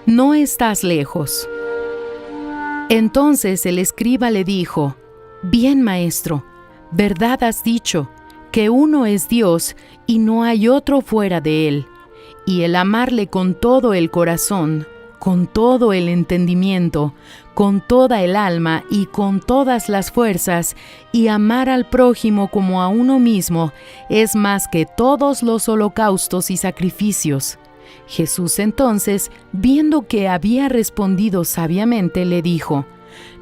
no estás lejos. Entonces el escriba le dijo: Bien, maestro, verdad has dicho, que uno es Dios y no hay otro fuera de Él, y el amarle con todo el corazón, con todo el entendimiento, con toda el alma y con todas las fuerzas, y amar al prójimo como a uno mismo, es más que todos los holocaustos y sacrificios. Jesús entonces, viendo que había respondido sabiamente, le dijo: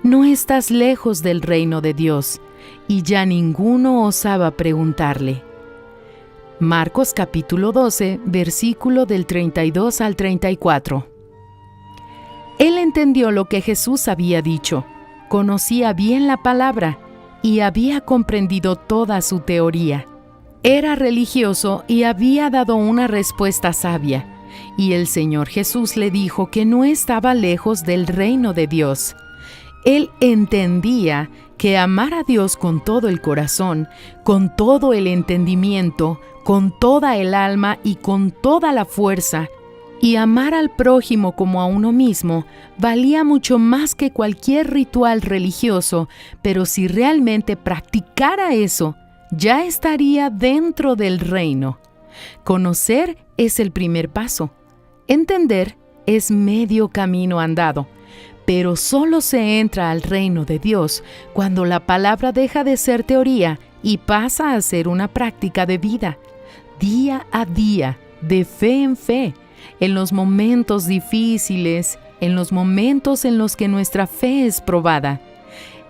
No estás lejos del reino de Dios. Y ya ninguno osaba preguntarle. Marcos capítulo 12, versículo del 32 al 34. Él entendió lo que Jesús había dicho, conocía bien la palabra y había comprendido toda su teoría. Era religioso y había dado una respuesta sabia, y el Señor Jesús le dijo que no estaba lejos del reino de Dios. Él entendía que amar a Dios con todo el corazón, con todo el entendimiento, con toda el alma y con toda la fuerza, y amar al prójimo como a uno mismo, valía mucho más que cualquier ritual religioso, pero si realmente practicara eso, ya estaría dentro del reino. Conocer es el primer paso. Entender es medio camino andado. Pero solo se entra al reino de Dios cuando la palabra deja de ser teoría y pasa a ser una práctica de vida, día a día, de fe en fe, en los momentos difíciles, en los momentos en los que nuestra fe es probada.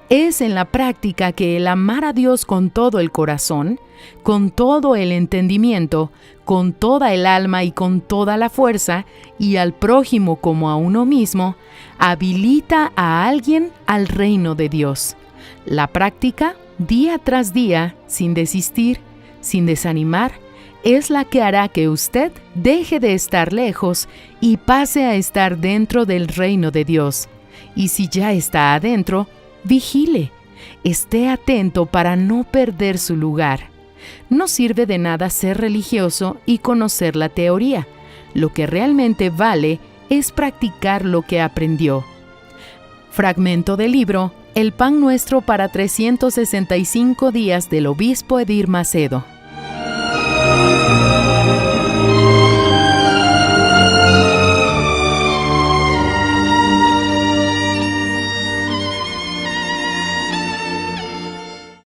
Es en la práctica que el amar a Dios con todo el corazón, con todo el entendimiento, con toda el alma y con toda la fuerza, y al prójimo como a uno mismo, habilita a alguien al reino de Dios. La práctica, día tras día, sin desistir, sin desanimar, es la que hará que usted deje de estar lejos y pase a estar dentro del reino de Dios. Y si ya está adentro, vigile, esté atento para no perder su lugar. No sirve de nada ser religioso y conocer la teoría. Lo que realmente vale es practicar lo que aprendió. Fragmento del libro El pan nuestro para 365 días del obispo Edir Macedo.